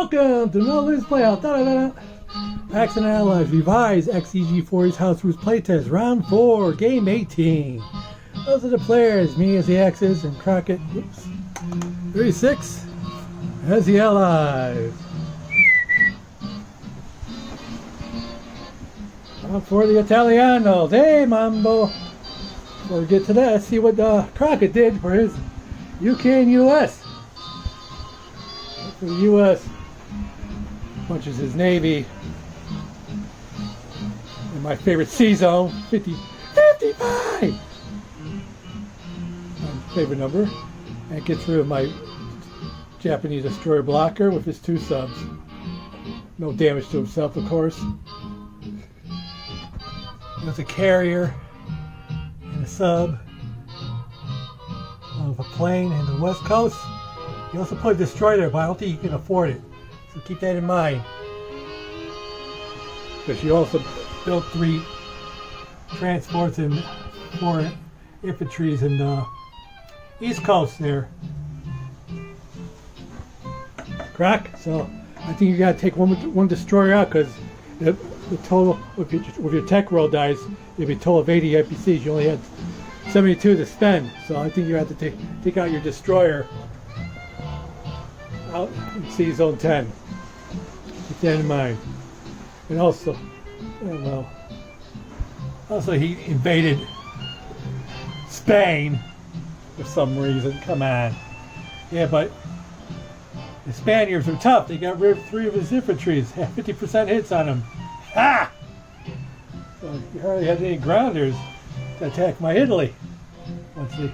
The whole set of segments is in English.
Welcome to Nolimit Playhouse. Packs and Allies revised EX-E-G40's House Rules Playtest Round 4, Game 18. Those are the players, me as the X's and CROCKETT, 36 as the Allies. Round 4 the Italiano. Hey, Mambo. Before we get to that, let's see what CROCKETT did for his UK and US. For the US, punches his Navy. And my favorite C-Zone, 55! My favorite number. And gets rid of my Japanese destroyer blocker with his 2 subs. No damage to himself, of course. There's a carrier and a sub of a plane in the West Coast. He also put a destroyer there, but I don't think he can afford it. So keep that in mind. Because she also built 3 transports and 4 infantries in the East Coast there. Crack. So I think you got to take one destroyer out, because the total, if your tech roll dies, it'd be a total of 80 IPCs. You only had 72 to spend. So I think you have to take out your destroyer out in C-Zone 10. Keep that in mind. And also, he invaded Spain for some reason. Come on. Yeah, but the Spaniards are tough. They got rid of 3 of his infantries. Had 50% hits on them. Ha! So he hardly had any grounders to attack my Italy. He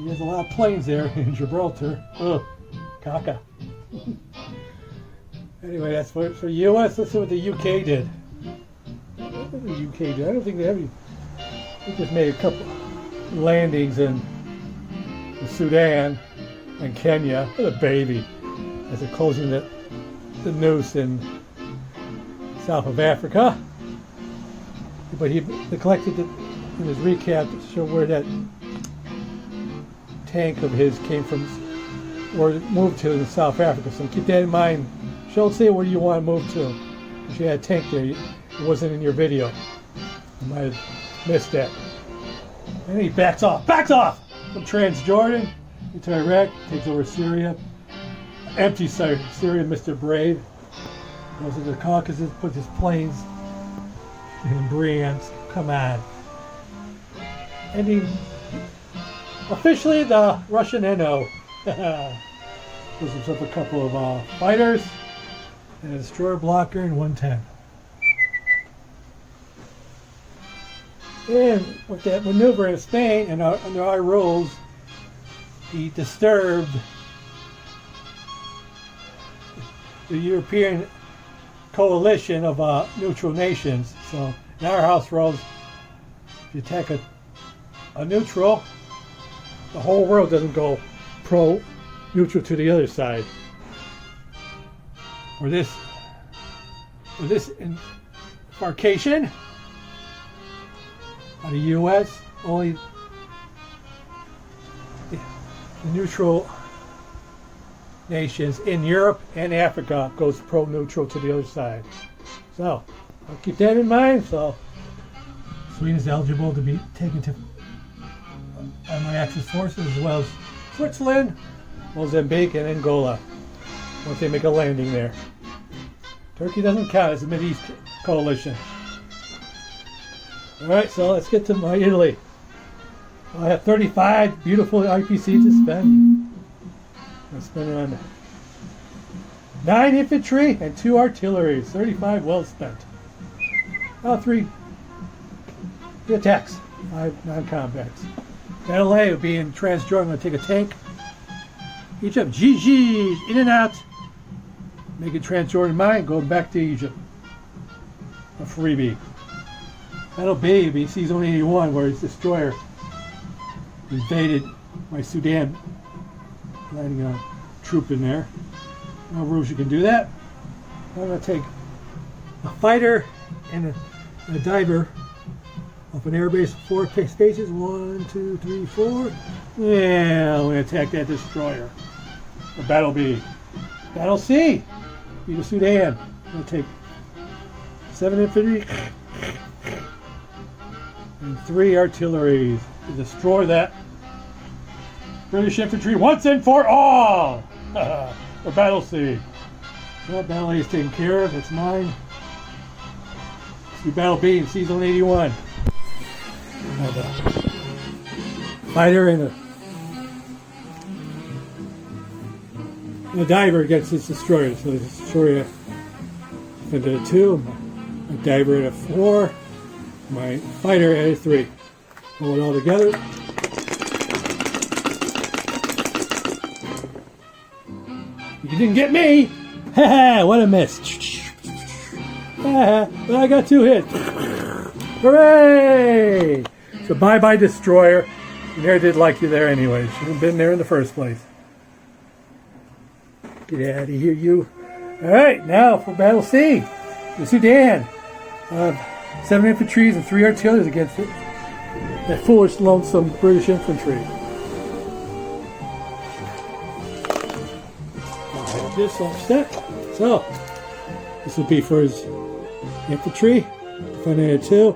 has a lot of planes there in Gibraltar. Ugh. Caca. Anyway, that's for US. Let's see what the UK did. What did the UK do? I don't think they have any. They just made a couple landings in Sudan and Kenya. What a baby. As they're closing the noose in south of Africa. But he neglected in his recap to show where that tank of his came from, or moved to in South Africa. So keep that in mind. She'll say where you want to move to. If you had a tank there, it wasn't in your video. You might have missed that. And he backs off from Transjordan into Iraq, takes over Syria, empties Syria, Mr. Brave, goes to the Caucasus, puts his planes in Bryansk. Come on. Ending officially the Russian NO. Gives himself a couple of fighters and a destroyer blocker and 110. And with that maneuver in Spain and under our rules, he disturbed the European coalition of neutral nations. So in our house rules, if you attack a neutral, the whole world doesn't go pro-neutral to the other side. For this embarkation out of the U.S., only the neutral nations in Europe and Africa goes pro-neutral to the other side. So I'll keep that in mind. So Sweden is eligible to be taken to my Axis forces, as well as Switzerland, Mozambique, and Angola, once they make a landing there. Turkey doesn't count as a Mideast coalition. Alright, so let's get to my Italy. I have 35 beautiful IPC to spend. I spend on 9 infantry and 2 artillery. 35 well spent. 3 attacks, 5 non-combats. Battle A would be in Transjordan. I'm going to take a tank. Egypt, GG, in and out. Making Transjordan mine, going back to Egypt. A freebie. Battle B would be C-Zone 81, where his destroyer invaded my Sudan, landing a troop in there. No rules you can do that. I'm going to take a fighter and a diver off an airbase of 4 spaces. 1, 2, 3, 4. Yeah, I'm going to attack that destroyer. Or Battle B. Battle C. Eagle Sudan. I'm going to take 7 infantry and 3 artilleries to destroy that British infantry once and for all. For Battle C. Well, Battle A is taken care of. It's mine. See Battle B in Season 81. Have a fighter and a diver against this destroyer. So the destroyer at a 2, my diver at a 4, my fighter at a 3. Pull it all together. You didn't get me! Haha, what a miss. But I got 2 hits. Hooray! So bye-bye destroyer. You never did like you there anyway. Shouldn't have been there in the first place. Get out of here, you. Alright, now for Battle C. The Sudan. 7 infantry and 3 artillery against it. That foolish, lonesome British infantry. I'll have this offset. So, this will be for his infantry. Defending at 2.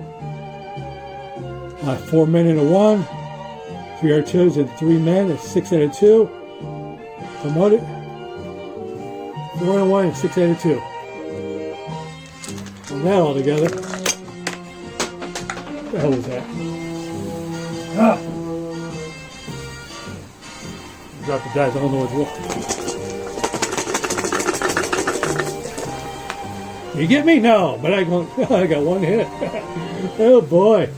4 men and a 1. 3 artillery and 3 men. That's 6 and a 2. Promoted. 4 and a 1 and 6 and a 2. And that all together. What the hell was that? Ah! Drop the dice. I don't know what's what. You get me? No, but I got 1 hit. Oh boy.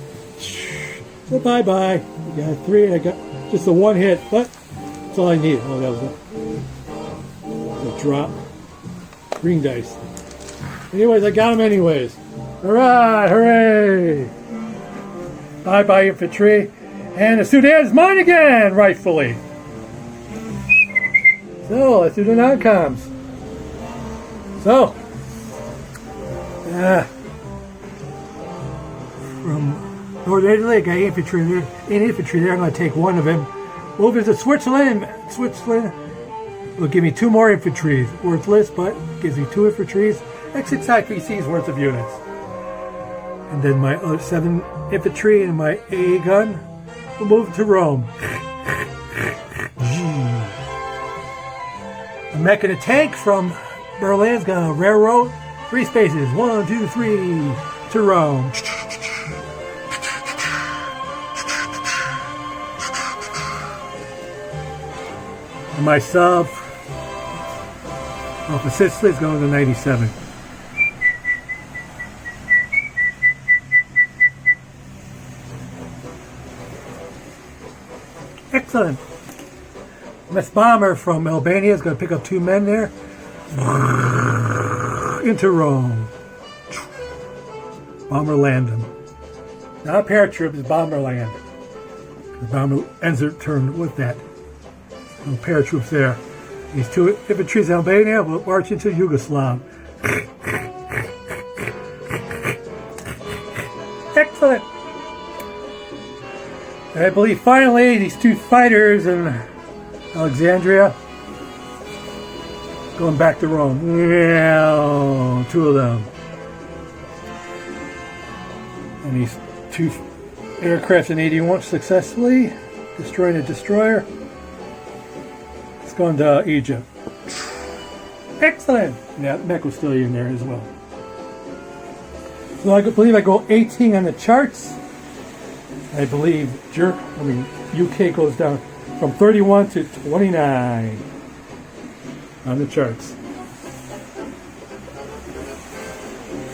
So bye-bye. I got 3 and I got just the 1 hit, but that's all I need. Oh, that was a drop. Green dice. Anyways, I got them anyways. Alright, hooray! Bye-bye infantry. And the Sudan's mine again, rightfully. So, let's do the non-coms. So, from North Italy, I got infantry there. In infantry there, I'm going to take 1 of them. Move into Switzerland. Switzerland will give me 2 more infantry. Worthless, but gives me 2 infantry. X6 IPCs worth of units. And then my other 7 infantry and my AA gun will move to Rome. A mech and a tank from Berlin's got a railroad. 3 spaces. 1, 2, 3 to Rome. And my sub off of Sicily is going to 97. Excellent. This bomber from Albania is going to pick up 2 men there. Into Rome. Bomber land them. Not paratroops, bomber land. The bomber ends their turn with that. No paratroops there. These 2 infantry in Albania will march into Yugoslav. Excellent. And I believe finally these 2 fighters in Alexandria going back to Rome. Yeah, 2 of them. And these 2 aircraft in 81 successfully destroying a destroyer. It's going to Egypt. Excellent. Yeah, mech was still in there as well. So I believe I go 18 on the charts. I believe UK goes down from 31 to 29 on the charts.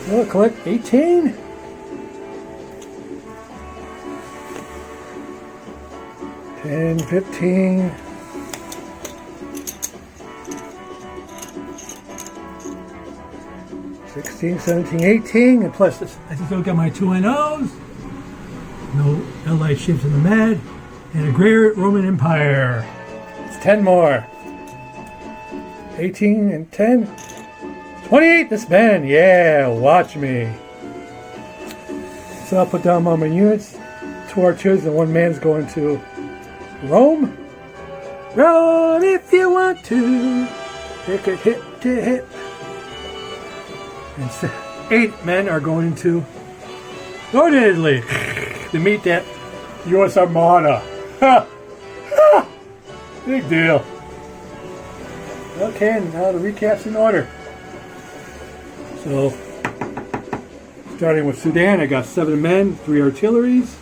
So I'll collect 18. $10, $15. $16, $17, $18, and plus this, I still got my 2 NOs. No Allied ships in the Med, and a Great Roman Empire. It's 10 more. 18 and 10. 28 to spend. Yeah, watch me. So I'll put down all my units. 2 archers and 1 man's going to Rome. Rome if you want to. Take a hit to hit. And 8 men are going to Northern Italy to meet that U.S. Armada. Ha! Ha! Big deal. Okay, now the recap's in order. So, starting with Sudan, I got 7 men, 3 artilleries.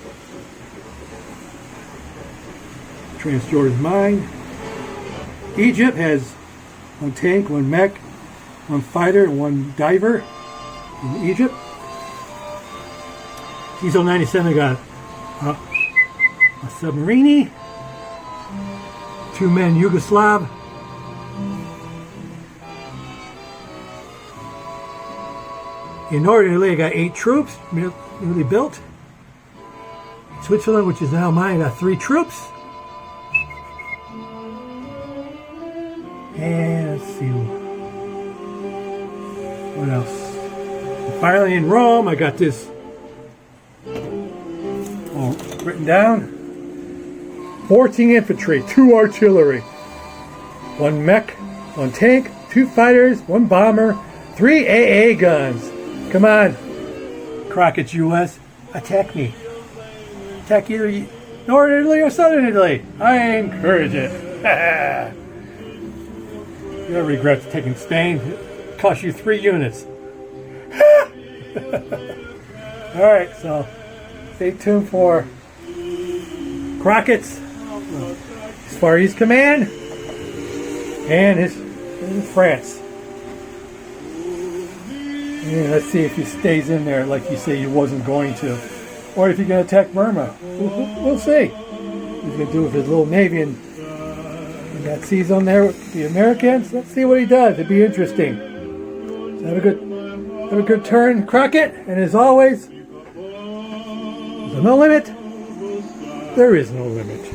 Transjordan's mine. Egypt has 1 tank, 1 mech, 1 fighter, and 1 diver in Egypt. Diesel 97 got a submarine. 2 men Yugoslav. In Northern Italy, I got 8 troops, newly built. Switzerland, which is now mine, got 3 troops. And let's see, what else? And finally, in Rome, I got this written down. 14 infantry, 2 artillery, 1 mech, 1 tank, 2 fighters, 1 bomber, 3 AA guns. Come on, CROCKETT US, attack me. Attack either Northern Italy or Southern Italy. I encourage it. You'll regret taking Spain. It cost you 3 units. Alright, so stay tuned for CROCKETT's Far East Command and his France. And let's see if he stays in there like you say he wasn't going to. Or if he's going to attack Burma. We'll see. What he's going to do with his little navy and that seas on there with the Americans. Let's see what he does. It'd be interesting. So have a good turn, CROCKETT. And as always, there's no limit. There is no limit.